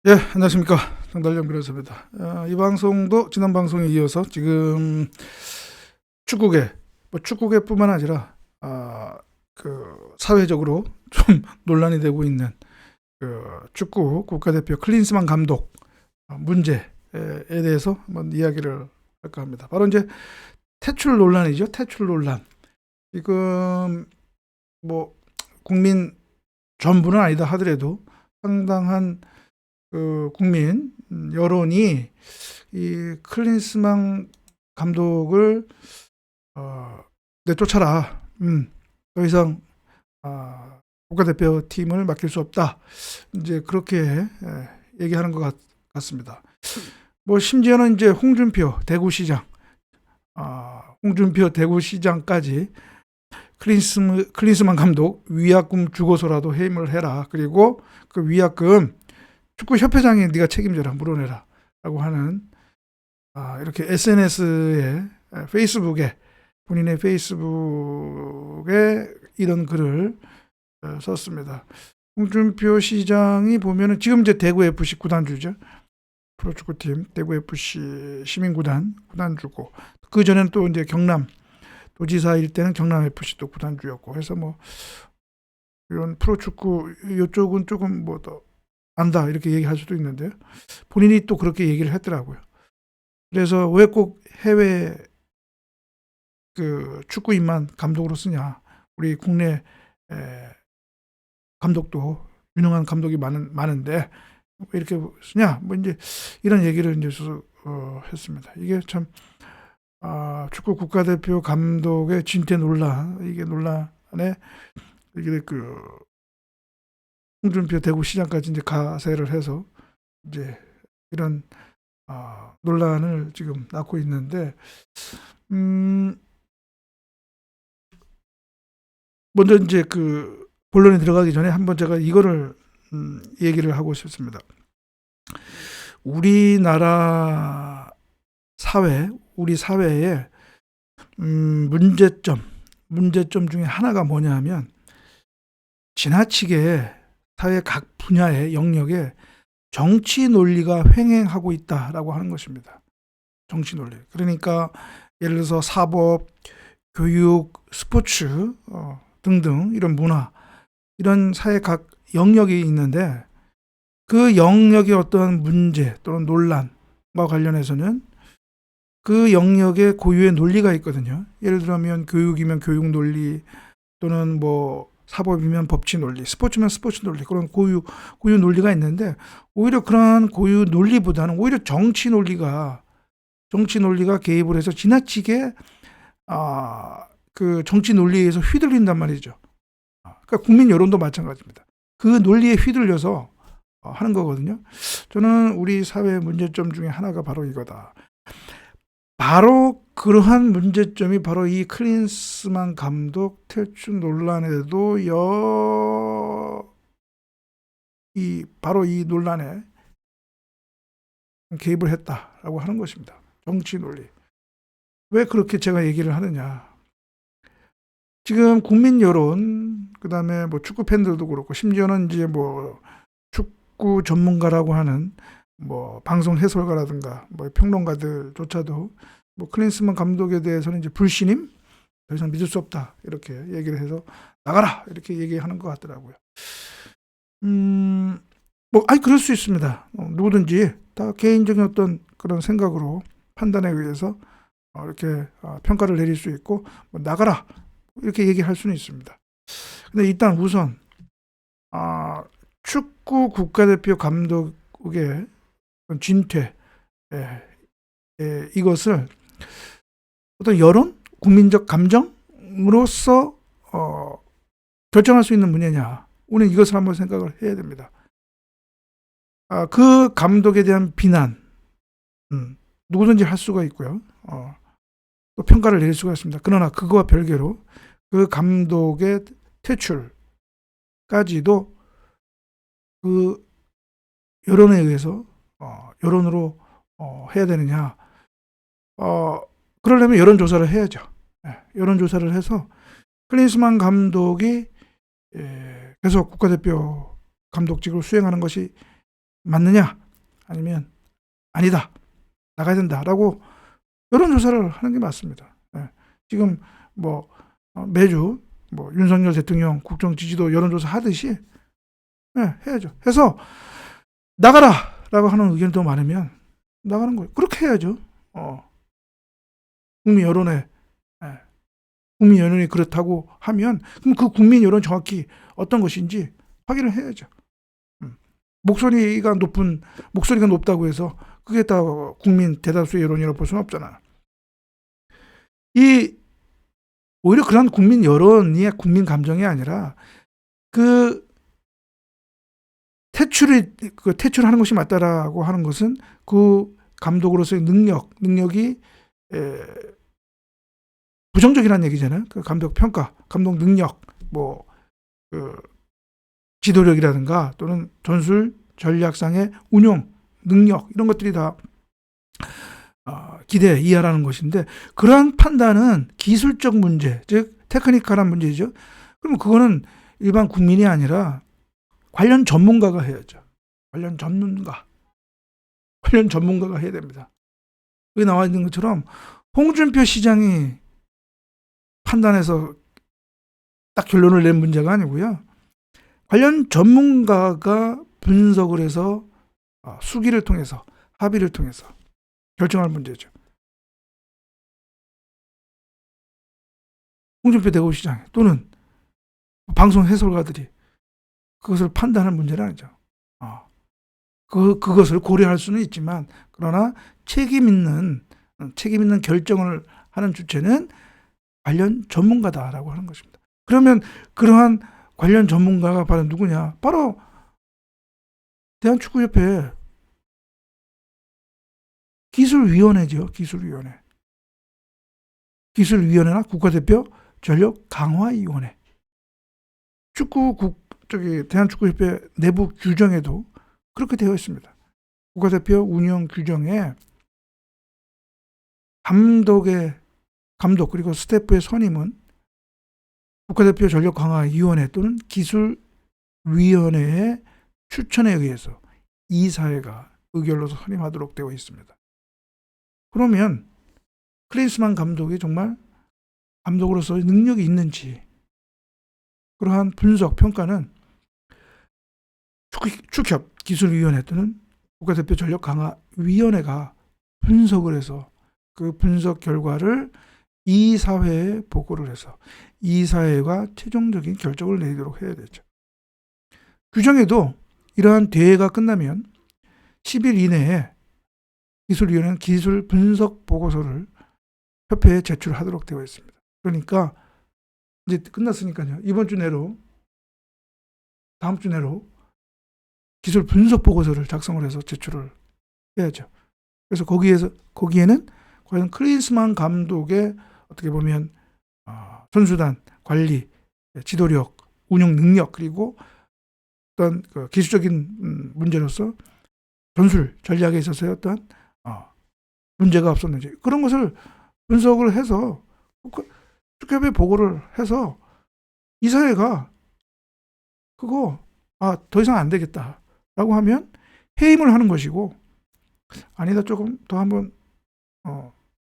예, 안녕하십니까. 정달령 변호사입니다. 이 방송도 지난 방송에 이어서 지금 축구계, 뭐 축구계뿐만 아니라 그 사회적으로 좀 논란이 되고 있는 그 축구 국가대표 클린스만 감독 문제에 대해서 한번 이야기를 할까 합니다. 바로 이제 퇴출 논란이죠. 퇴출 논란. 지금 뭐 국민 전부는 아니다 하더라도 상당한 그 국민 여론이 이 클린스만 감독을 내쫓아라. 더 이상 국가대표 팀을 맡길 수 없다. 이제 그렇게 얘기하는 것 같습니다. 뭐 심지어는 이제 홍준표 대구시장, 홍준표 대구시장까지 클린스만 감독 위약금 주고서라도 해임을 해라. 그리고 그 위약금 축구협회장이 네가 책임져라, 물어내라 라고 하는 이렇게 SNS에 페이스북에 본인의 페이스북에 이런 글을 썼습니다. 홍준표 시장이 보면은 지금 이제 대구 FC 구단주죠. 프로축구팀 대구 FC 시민구단 구단주고, 그 전에는 또 이제 경남 도지사일 때는 경남 FC도 구단주였고 해서 뭐 이런 프로축구 이쪽은 조금 뭐 더 안다 이렇게 얘기할 수도 있는데요. 본인이 또 그렇게 얘기를 했더라고요. 그래서 왜 꼭 해외 그 축구인만 감독으로 쓰냐? 우리 국내 감독도 유능한 감독이 많은데 왜 이렇게 쓰냐? 뭐 이제 이런 얘기를 이제 했습니다. 이게 참 축구 국가대표 감독의 진퇴 논란, 이게 논란에 이게 그 홍준표 대구시장까지 이제 가세를 해서 이제 이런 논란을 지금 낳고 있는데, 먼저 이제 그 본론에 들어가기 전에 한번 제가 이거를 얘기를 하고 싶습니다. 우리나라 사회, 우리 사회의 문제점 중에 하나가 뭐냐 하면 지나치게 사회 각 분야의 영역에 정치 논리가 횡행하고 있다라고 하는 것입니다. 정치 논리. 그러니까 예를 들어서 사법, 교육, 스포츠 등등 이런 문화, 이런 사회 각 영역이 있는데 그 영역의 어떤 문제 또는 논란과 관련해서는 그 영역의 고유의 논리가 있거든요. 예를 들면 교육이면 교육 논리, 또는 뭐 사법이면 법치 논리, 스포츠면 스포츠 논리, 그런 고유 논리가 있는데, 오히려 그러한 고유 논리보다는 오히려 정치 논리가 개입을 해서 지나치게 그 정치 논리에 의해서 휘둘린단 말이죠. 그러니까 국민 여론도 마찬가지입니다. 그 논리에 휘둘려서 하는 거거든요. 저는 우리 사회의 문제점 중에 하나가 바로 이거다. 바로 그러한 문제점이 바로 이 클린스만 감독 퇴출 논란에도 바로 이 논란에 개입을 했다라고 하는 것입니다. 정치 논리. 왜 그렇게 제가 얘기를 하느냐? 지금 국민 여론, 그다음에 뭐 축구 팬들도 그렇고, 심지어는 이제 뭐 축구 전문가라고 하는 뭐 방송 해설가라든가 뭐 평론가들조차도 뭐 클린스만 감독에 대해서는 이제 불신임, 더 이상 믿을 수 없다 이렇게 얘기를 해서 나가라 이렇게 얘기하는 것 같더라고요. 뭐 그럴 수 있습니다. 누구든지 다 개인적인 어떤 그런 생각으로 판단에 의해서 이렇게 평가를 내릴 수 있고, 뭐 나가라 이렇게 얘기할 수는 있습니다. 근데 일단 우선 축구 국가대표 감독의 진퇴, 이것을 어떤 여론, 국민적 감정으로서 결정할 수 있는 문제냐? 우리는 이것을 한번 생각을 해야 됩니다. 그 감독에 대한 비난, 누구든지 할 수가 있고요. 또 평가를 내릴 수가 있습니다. 그러나 그거와 별개로 그 감독의 퇴출까지도 그 여론에 의해서 여론으로 해야 되느냐? 그러려면 여론조사를 해야죠. 여론조사를 해서 클린스만 감독이 계속 국가대표 감독직을 수행하는 것이 맞느냐 아니면 아니다, 나가야 된다라고 여론조사를 하는 게 맞습니다. 예. 지금 뭐 매주 뭐 윤석열 대통령 국정 지지도 여론조사 하듯이 해야죠. 해서 나가라라고 하는 의견이 더 많으면 나가는 거예요. 그렇게 해야죠. 국민 여론에 국민 여론이 그렇다고 하면 그럼 그 국민 여론 정확히 어떤 것인지 확인을 해야죠. 목소리가 높다고 해서 그게 다 국민 대다수의 여론이라고 볼 수는 없잖아. 오히려 그런 국민 여론이 국민 감정이 아니라 그 퇴출하는 것이 맞다라고 하는 것은 그 감독으로서의 능력이 부정적이라는 얘기잖아요. 그 감독 평가, 감독 능력, 그 지도력이라든가 또는 전술 전략상의 운용 능력 이런 것들이 다 기대 이하라는 것인데 그러한 판단은 기술적 문제, 즉 테크니컬한 문제죠. 그러면 그거는 일반 국민이 아니라 관련 전문가가 해야죠. 관련 전문가가 해야 됩니다. 여기 나와 있는 것처럼 홍준표 시장이 판단해서 딱 결론을 낸 문제가 아니고요. 관련 전문가가 분석을 해서 수기를 통해서 합의를 통해서 결정할 문제죠. 홍준표 대구시장 또는 방송 해설가들이 그것을 판단할 문제는 아니죠. 그것을 고려할 수는 있지만 그러나 책임 있는 결정을 하는 주체는 관련 전문가다라고 하는 것입니다. 그러면 그러한 관련 전문가가 바로 누구냐? 바로 대한축구협회 기술위원회죠. 기술위원회나 국가대표 전력 강화위원회. 대한축구협회 내부 규정에도 그렇게 되어 있습니다. 국가대표 운영 규정에 감독 그리고 스태프의 선임은 국가대표 전력 강화위원회 또는 기술위원회의 추천에 의해서 이사회가 의결로서 선임하도록 되어 있습니다. 그러면 클린스만 감독이 정말 감독으로서의 능력이 있는지 그러한 분석 평가는 축협 기술위원회 또는 국가대표 전력 강화위원회가 분석을 해서 그 분석 결과를 이사회에 보고를 해서 이사회가 최종적인 결정을 내리도록 해야 되죠. 규정에도 이러한 대회가 끝나면 10일 이내에 기술위원회는 기술 분석 보고서를 협회에 제출하도록 되어 있습니다. 그러니까 이제 끝났으니까요. 이번 주 내로 다음 주 내로 기술 분석 보고서를 작성을 해서 제출을 해야죠. 그래서 거기에는 과연 클린스만 감독의 어떻게 보면 선수단 관리, 지도력, 운영 능력 그리고 어떤 그 기술적인 문제로서 전술 전략에 있어서의 어떤 문제가 없었는지 그런 것을 분석을 해서 축협에 보고를 해서 이사회가 그거 더 이상 안 되겠다라고 하면 해임을 하는 것이고 아니다 조금 더 한번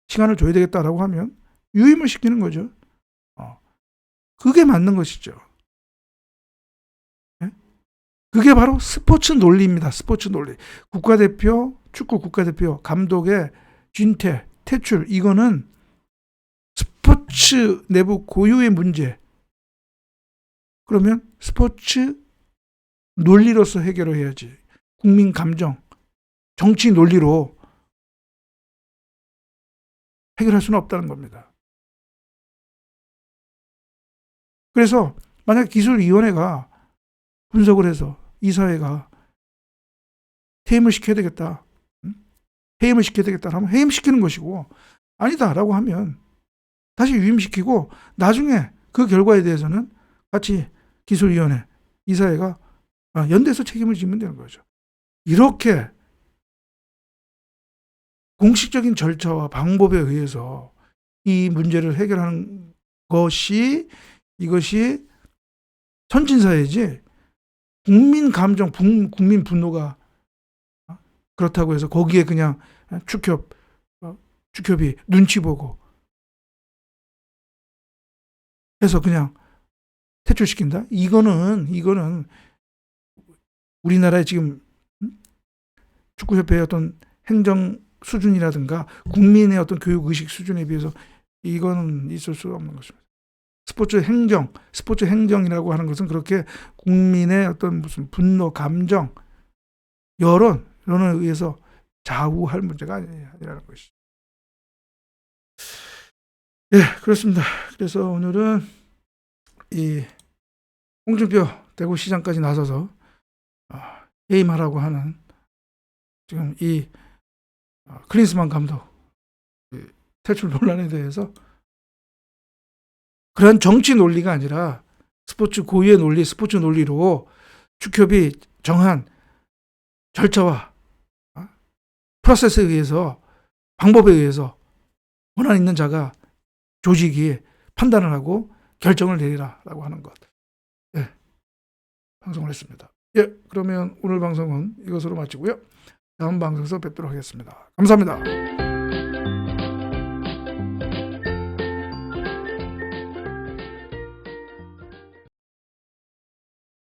시간을 줘야 되겠다라고 하면 유임을 시키는 거죠. 그게 맞는 것이죠. 네? 그게 바로 스포츠 논리입니다. 스포츠 논리. 축구 국가대표 감독의 진퇴, 퇴출 이거는 스포츠 내부 고유의 문제. 그러면 스포츠 논리로서 해결을 해야지. 국민 감정, 정치 논리로 해결할 수는 없다는 겁니다. 그래서 만약 기술위원회가 분석을 해서 이사회가 해임을 시켜야 되겠다. 하면 해임시키는 것이고 아니다라고 하면 다시 유임시키고 나중에 그 결과에 대해서는 같이 기술위원회, 이사회가 연대해서 책임을 지면 되는 거죠. 이렇게 공식적인 절차와 방법에 의해서 이 문제를 해결하는 이것이 선진사회지 국민 감정, 국민 분노가 그렇다고 해서 거기에 그냥 축협이 눈치 보고 해서 그냥 퇴출시킨다? 이거는 우리나라의 지금 축구협회의 어떤 행정 수준이라든가 국민의 어떤 교육 의식 수준에 비해서 이거는 있을 수 없는 것입니다. 스포츠 행정이라고 하는 것은 그렇게 국민의 어떤 무슨 분노, 감정, 여론에 의해서 좌우할 문제가 아니라는 것이죠. 예, 그렇습니다. 그래서 오늘은 이 홍준표 대구시장까지 나서서 해임하라고 하는 지금 이 클린스만 감독 퇴출 논란에 대해서 그런 정치 논리가 아니라 스포츠 고유의 논리, 스포츠 논리로 축협이 정한 절차와 프로세스에 의해서, 방법에 의해서 권한 있는 자가, 조직이 판단을 하고 결정을 내리라라고 하는 것. 예, 방송을 했습니다. 예, 그러면 오늘 방송은 이것으로 마치고요. 다음 방송에서 뵙도록 하겠습니다. 감사합니다.